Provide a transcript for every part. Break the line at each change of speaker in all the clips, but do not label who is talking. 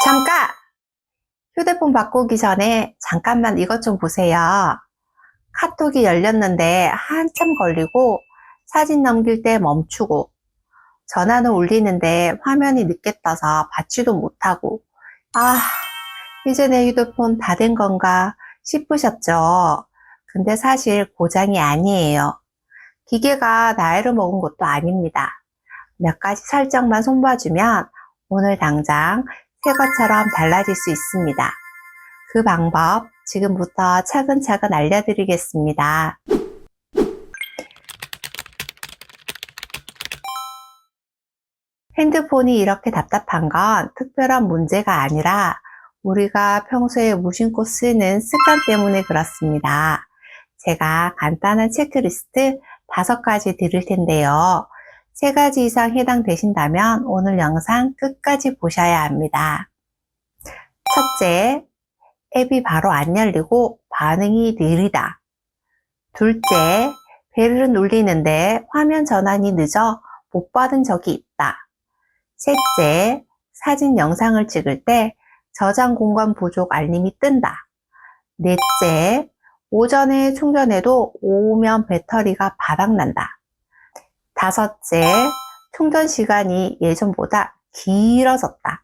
잠깐! 휴대폰 바꾸기 전에 잠깐만 이것 좀 보세요. 카톡이 열렸는데 한참 걸리고 사진 넘길 때 멈추고 전화는 울리는데 화면이 늦게 떠서 받지도 못하고 아, 이제 내 휴대폰 다 된 건가 싶으셨죠? 근데 사실 고장이 아니에요. 기계가 나이를 먹은 것도 아닙니다. 몇 가지 설정만 손봐주면 오늘 당장 새 것처럼 달라질 수 있습니다. 그 방법 지금부터 차근차근 알려드리겠습니다. 핸드폰이 이렇게 답답한 건 특별한 문제가 아니라 우리가 평소에 무심코 쓰는 습관 때문에 그렇습니다. 제가 간단한 체크리스트 5가지 드릴 텐데요. 3가지 이상 해당되신다면 오늘 영상 끝까지 보셔야 합니다. 첫째, 앱이 바로 안 열리고 반응이 느리다. 둘째, 벨은 울리는데 화면 전환이 늦어 못 받은 적이 있다. 셋째, 사진 영상을 찍을 때 저장 공간 부족 알림이 뜬다. 넷째, 오전에 충전해도 오후면 배터리가 바닥난다. 다섯째, 충전 시간이 예전보다 길어졌다.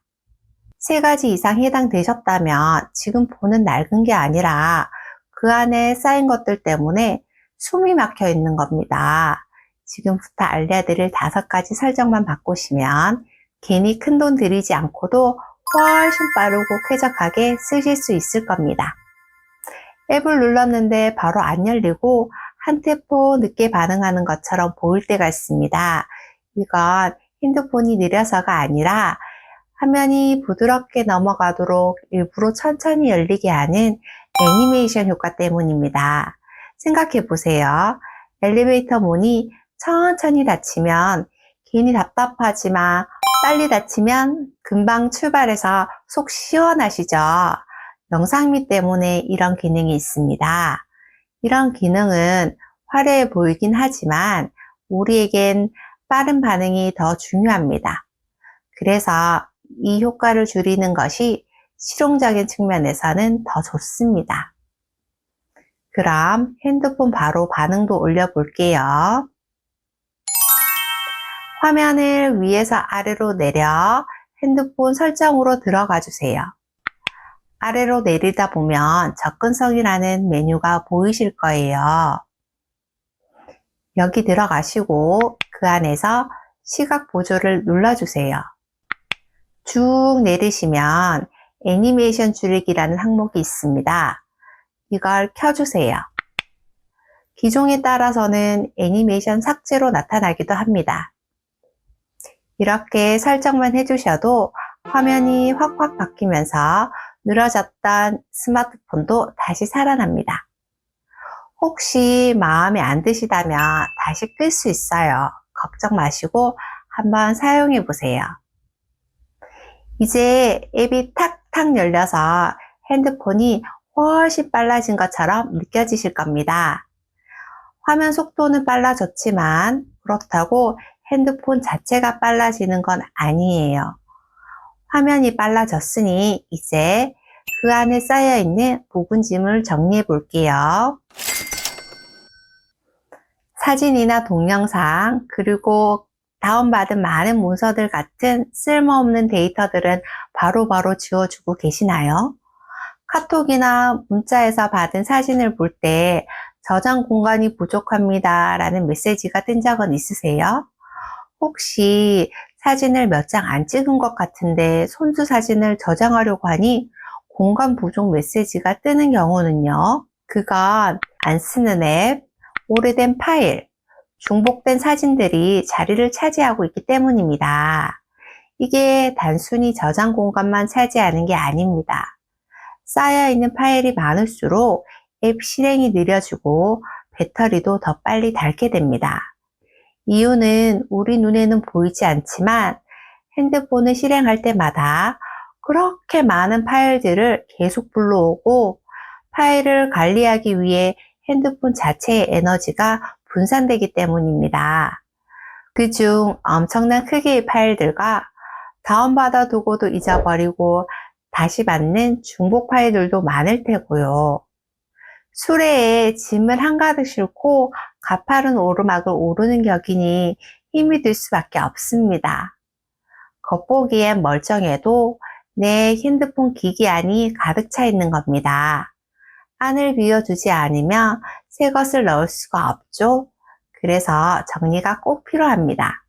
3가지 이상 해당되셨다면 지금 폰은 낡은 게 아니라 그 안에 쌓인 것들 때문에 숨이 막혀 있는 겁니다. 지금부터 알려드릴 5가지 설정만 바꾸시면 괜히 큰돈 들이지 않고도 훨씬 빠르고 쾌적하게 쓰실 수 있을 겁니다. 앱을 눌렀는데 바로 안 열리고 한 템포 늦게 반응하는 것처럼 보일 때가 있습니다. 이건 핸드폰이 느려서가 아니라 화면이 부드럽게 넘어가도록 일부러 천천히 열리게 하는 애니메이션 효과 때문입니다. 생각해 보세요. 엘리베이터 문이 천천히 닫히면 괜히 답답하지만 빨리 닫히면 금방 출발해서 속 시원하시죠? 영상미 때문에 이런 기능이 있습니다. 이런 기능은 화려해 보이긴 하지만 우리에겐 빠른 반응이 더 중요합니다. 그래서 이 효과를 줄이는 것이 실용적인 측면에서는 더 좋습니다. 그럼 핸드폰 바로 반응도 올려볼게요. 화면을 위에서 아래로 내려 핸드폰 설정으로 들어가 주세요. 아래로 내리다 보면 접근성이라는 메뉴가 보이실 거예요. 여기 들어가시고 그 안에서 시각 보조를 눌러주세요. 쭉 내리시면 애니메이션 줄이기라는 항목이 있습니다. 이걸 켜주세요. 기종에 따라서는 애니메이션 삭제로 나타나기도 합니다. 이렇게 설정만 해주셔도 화면이 확확 바뀌면서 늘어졌던 스마트폰도 다시 살아납니다. 혹시 마음에 안 드시다면 다시 끌 수 있어요. 걱정 마시고 한번 사용해 보세요. 이제 앱이 탁탁 열려서 핸드폰이 훨씬 빨라진 것처럼 느껴지실 겁니다. 화면 속도는 빨라졌지만 그렇다고 핸드폰 자체가 빨라지는 건 아니에요. 화면이 빨라졌으니 이제 그 안에 쌓여있는 묵은짐을 정리해 볼게요. 사진이나 동영상 그리고 다운받은 많은 문서들 같은 쓸모없는 데이터들은 바로바로 지워주고 계시나요? 카톡이나 문자에서 받은 사진을 볼 때 저장 공간이 부족합니다 라는 메시지가 뜬 적은 있으세요? 혹시 사진을 몇 장 안 찍은 것 같은데 손수 사진을 저장하려고 하니 공간 부족 메시지가 뜨는 경우는요. 그건 안 쓰는 앱, 오래된 파일, 중복된 사진들이 자리를 차지하고 있기 때문입니다. 이게 단순히 저장 공간만 차지하는 게 아닙니다. 쌓여있는 파일이 많을수록 앱 실행이 느려지고 배터리도 더 빨리 닳게 됩니다. 이유는 우리 눈에는 보이지 않지만 핸드폰을 실행할 때마다 그렇게 많은 파일들을 계속 불러오고 파일을 관리하기 위해 핸드폰 자체의 에너지가 분산되기 때문입니다. 그중 엄청난 크기의 파일들과 다운받아 두고도 잊어버리고 다시 받는 중복 파일들도 많을 테고요. 수레에 짐을 한가득 싣고 가파른 오르막을 오르는 격이니 힘이 들 수밖에 없습니다. 겉보기엔 멀쩡해도 내 핸드폰 기기 안이 가득 차 있는 겁니다. 안을 비워두지 않으면 새 것을 넣을 수가 없죠. 그래서 정리가 꼭 필요합니다.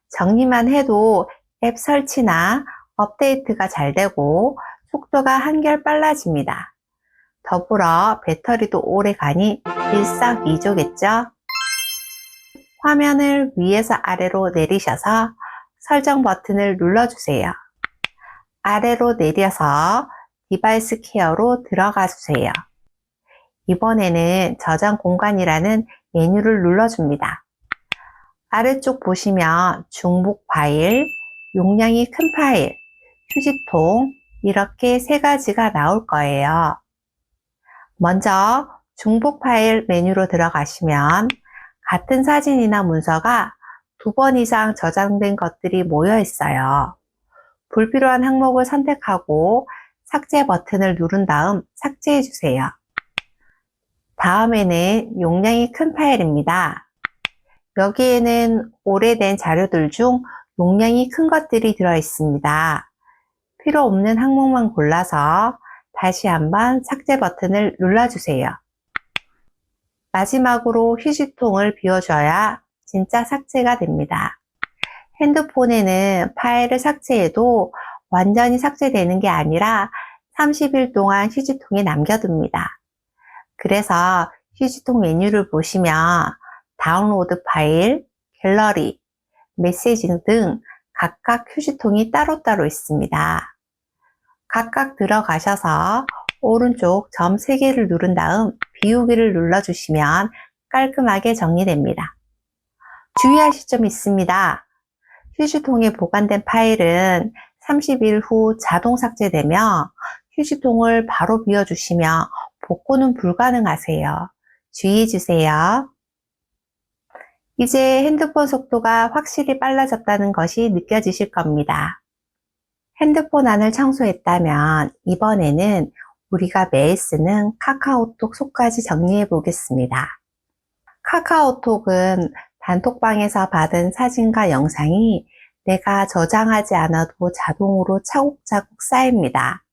정리만 해도 앱 설치나 업데이트가 잘 되고 속도가 한결 빨라집니다. 더불어 배터리도 오래 가니 일석이조겠죠? 화면을 위에서 아래로 내리셔서 설정 버튼을 눌러주세요. 아래로 내려서 디바이스 케어로 들어가 주세요. 이번에는 저장 공간이라는 메뉴를 눌러줍니다. 아래쪽 보시면 중복 파일, 용량이 큰 파일, 휴지통 이렇게 세 가지가 나올 거예요. 먼저 중복 파일 메뉴로 들어가시면 같은 사진이나 문서가 2번 이상 저장된 것들이 모여 있어요. 불필요한 항목을 선택하고 삭제 버튼을 누른 다음 삭제해 주세요. 다음에는 용량이 큰 파일입니다. 여기에는 오래된 자료들 중 용량이 큰 것들이 들어 있습니다. 필요 없는 항목만 골라서 다시 한번 삭제 버튼을 눌러주세요. 마지막으로 휴지통을 비워줘야 진짜 삭제가 됩니다. 핸드폰에는 파일을 삭제해도 완전히 삭제되는 게 아니라 30일 동안 휴지통에 남겨둡니다. 그래서 휴지통 메뉴를 보시면 다운로드 파일, 갤러리, 메시지 등 각각 휴지통이 따로따로 있습니다. 각각 들어가셔서 오른쪽 점 3개를 누른 다음 비우기를 눌러주시면 깔끔하게 정리됩니다. 주의하실 점이 있습니다. 휴지통에 보관된 파일은 30일 후 자동 삭제되며 휴지통을 바로 비워주시면 복구는 불가능하세요. 주의해주세요. 이제 핸드폰 속도가 확실히 빨라졌다는 것이 느껴지실 겁니다. 핸드폰 안을 청소했다면 이번에는 우리가 매일 쓰는 카카오톡 속까지 정리해 보겠습니다. 카카오톡은 단톡방에서 받은 사진과 영상이 내가 저장하지 않아도 자동으로 차곡차곡 쌓입니다.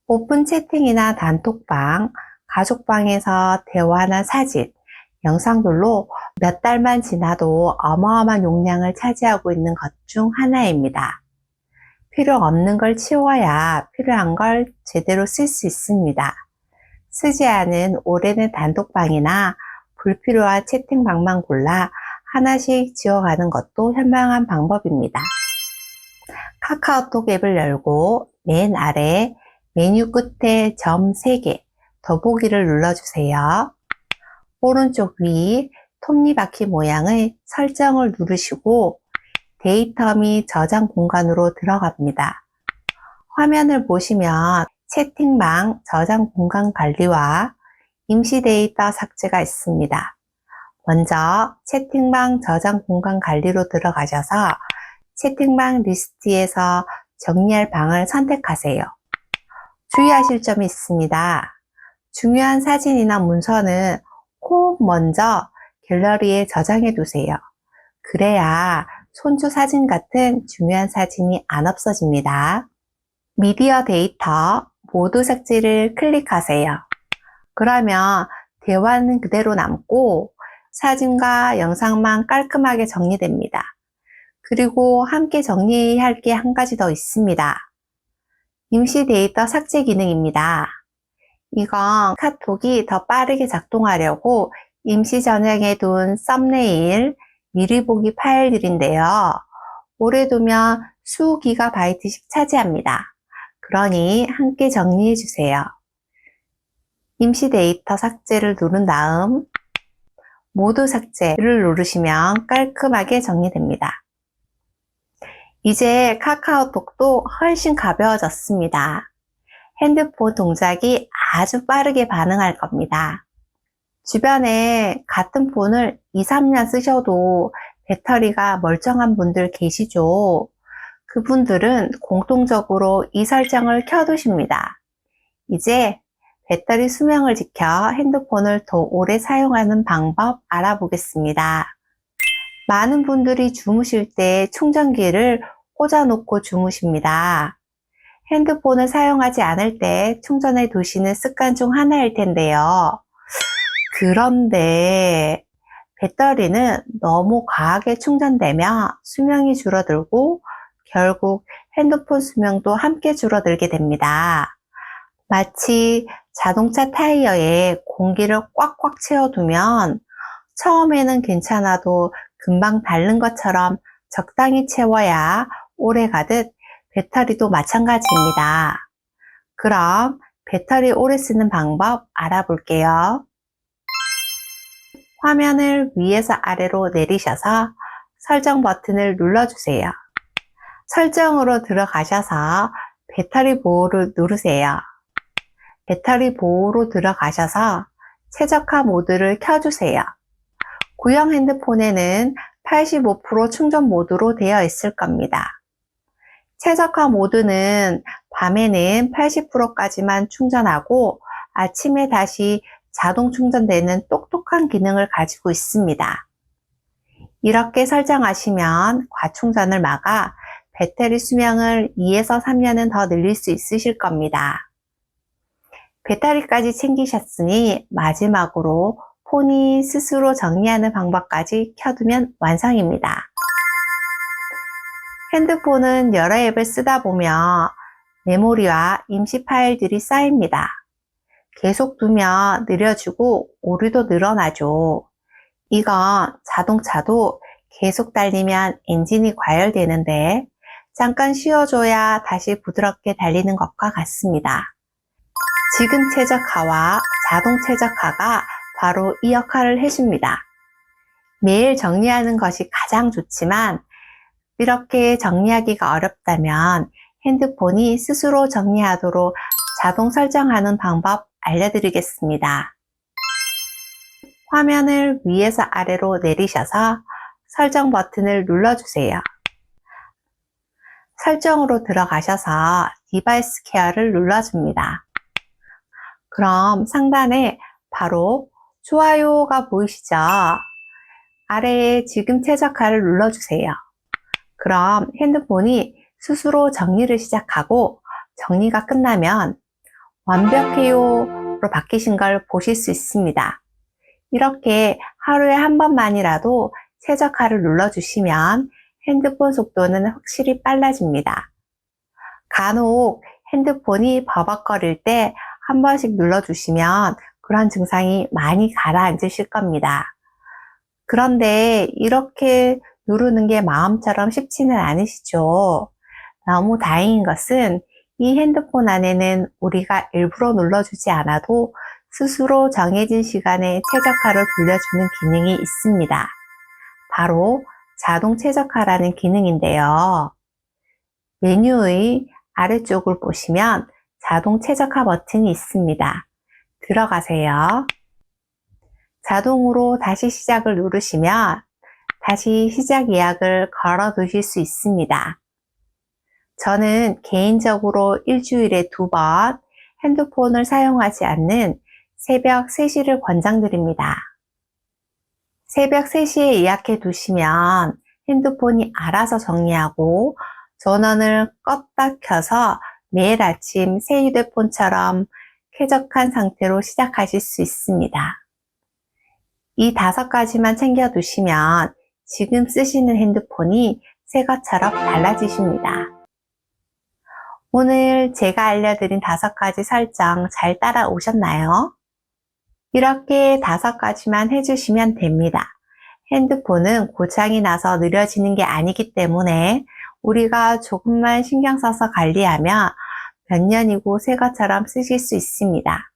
오픈 채팅이나 단톡방, 가족방에서 대화나 사진, 영상들로 몇 달만 지나도 어마어마한 용량을 차지하고 있는 것 중 하나입니다. 필요 없는 걸 치워야 필요한 걸 제대로 쓸 수 있습니다. 쓰지 않은 오래된 단톡방이나 불필요한 채팅방만 골라 하나씩 지워가는 것도 현명한 방법입니다. 카카오톡 앱을 열고 맨 아래 메뉴 끝에 점 3개 더보기를 눌러주세요. 오른쪽 위 톱니바퀴 모양의 설정을 누르시고 데이터 및 저장 공간으로 들어갑니다. 화면을 보시면 채팅방 저장 공간 관리와 임시 데이터 삭제가 있습니다. 먼저 채팅방 저장 공간 관리로 들어가셔서 채팅방 리스트에서 정리할 방을 선택하세요. 주의하실 점이 있습니다. 중요한 사진이나 문서는 꼭 먼저 갤러리에 저장해 두세요. 그래야 손주 사진 같은 중요한 사진이 안 없어집니다. 미디어 데이터 모두 삭제를 클릭하세요. 그러면 대화는 그대로 남고 사진과 영상만 깔끔하게 정리됩니다. 그리고 함께 정리해야 할 게 한 가지 더 있습니다. 임시 데이터 삭제 기능입니다. 이건 카톡이 더 빠르게 작동하려고 임시 저장해 둔 썸네일, 미리 보기 파일들인데요. 오래 두면 수 기가바이트씩 차지합니다. 그러니 함께 정리해 주세요. 임시 데이터 삭제를 누른 다음 모두 삭제를 누르시면 깔끔하게 정리됩니다. 이제 카카오톡도 훨씬 가벼워졌습니다. 핸드폰 동작이 아주 빠르게 반응할 겁니다. 주변에 같은 폰을 2, 3년 쓰셔도 배터리가 멀쩡한 분들 계시죠? 그분들은 공통적으로 이 설정을 켜두십니다. 이제 배터리 수명을 지켜 핸드폰을 더 오래 사용하는 방법 알아보겠습니다. 많은 분들이 주무실 때 충전기를 꽂아놓고 주무십니다. 핸드폰을 사용하지 않을 때 충전해 두시는 습관 중 하나일 텐데요. 그런데 배터리는 너무 과하게 충전되며 수명이 줄어들고 결국 핸드폰 수명도 함께 줄어들게 됩니다. 마치 자동차 타이어에 공기를 꽉꽉 채워두면 처음에는 괜찮아도 금방 닳는 것처럼 적당히 채워야 오래 가듯 배터리도 마찬가지입니다. 그럼 배터리 오래 쓰는 방법 알아볼게요. 화면을 위에서 아래로 내리셔서 설정 버튼을 눌러주세요. 설정으로 들어가셔서 배터리 보호를 누르세요. 배터리 보호로 들어가셔서 최적화 모드를 켜주세요. 구형 핸드폰에는 85% 충전 모드로 되어 있을 겁니다. 최적화 모드는 밤에는 80%까지만 충전하고 아침에 다시 자동 충전되는 똑똑한 기능을 가지고 있습니다. 이렇게 설정하시면 과충전을 막아 배터리 수명을 2에서 3년은 더 늘릴 수 있으실 겁니다. 배터리까지 챙기셨으니 마지막으로 폰이 스스로 정리하는 방법까지 켜두면 완성입니다. 핸드폰은 여러 앱을 쓰다 보면 메모리와 임시 파일들이 쌓입니다. 계속 두면 느려지고 오류도 늘어나죠. 이건 자동차도 계속 달리면 엔진이 과열되는데 잠깐 쉬어줘야 다시 부드럽게 달리는 것과 같습니다. 지금 최적화와 자동 최적화가 바로 이 역할을 해줍니다. 매일 정리하는 것이 가장 좋지만 이렇게 정리하기가 어렵다면 핸드폰이 스스로 정리하도록 자동 설정하는 방법 알려드리겠습니다. 화면을 위에서 아래로 내리셔서 설정 버튼을 눌러주세요. 설정으로 들어가셔서 디바이스 케어를 눌러줍니다. 그럼 상단에 바로 좋아요가 보이시죠? 아래에 지금 최적화를 눌러주세요. 그럼 핸드폰이 스스로 정리를 시작하고 정리가 끝나면 완벽해요로 바뀌신 걸 보실 수 있습니다. 이렇게 하루에 한 번만이라도 최적화를 눌러주시면 핸드폰 속도는 확실히 빨라집니다. 간혹 핸드폰이 버벅거릴 때 한 번씩 눌러주시면 그런 증상이 많이 가라앉으실 겁니다. 그런데 이렇게 누르는 게 마음처럼 쉽지는 않으시죠? 너무 다행인 것은 이 핸드폰 안에는 우리가 일부러 눌러주지 않아도 스스로 정해진 시간에 최적화를 돌려주는 기능이 있습니다. 바로 자동 최적화라는 기능인데요. 메뉴의 아래쪽을 보시면 자동 최적화 버튼이 있습니다. 들어가세요. 자동으로 다시 시작을 누르시면 다시 시작 예약을 걸어 두실 수 있습니다. 저는 개인적으로 일주일에 2번 핸드폰을 사용하지 않는 새벽 3시를 권장드립니다. 새벽 3시에 예약해 두시면 핸드폰이 알아서 정리하고 전원을 껐다 켜서 매일 아침 새 휴대폰처럼 쾌적한 상태로 시작하실 수 있습니다. 이 5가지만 챙겨 두시면 지금 쓰시는 핸드폰이 새 것처럼 달라지십니다. 오늘 제가 알려드린 5가지 설정 잘 따라오셨나요? 이렇게 5가지만 해주시면 됩니다. 핸드폰은 고장이 나서 느려지는 게 아니기 때문에 우리가 조금만 신경 써서 관리하면 몇 년이고 새 것처럼 쓰실 수 있습니다.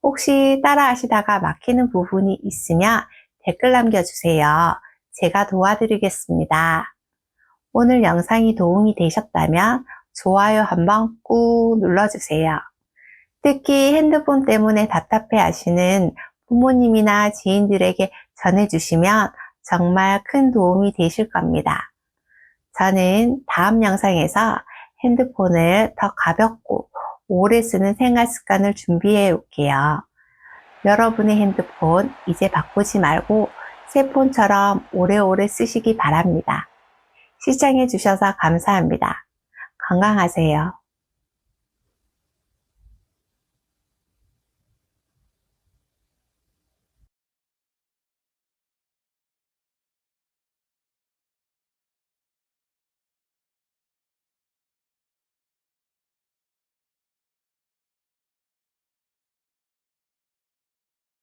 혹시 따라 하시다가 막히는 부분이 있으면 댓글 남겨주세요. 제가 도와드리겠습니다. 오늘 영상이 도움이 되셨다면 좋아요 한번 꾹 눌러주세요. 특히 핸드폰 때문에 답답해 하시는 부모님이나 지인들에게 전해주시면 정말 큰 도움이 되실 겁니다. 저는 다음 영상에서 핸드폰을 더 가볍고 오래 쓰는 생활 습관을 준비해 올게요. 여러분의 핸드폰 이제 바꾸지 말고 새 폰처럼 오래오래 쓰시기 바랍니다. 시청해 주셔서 감사합니다. 건강하세요.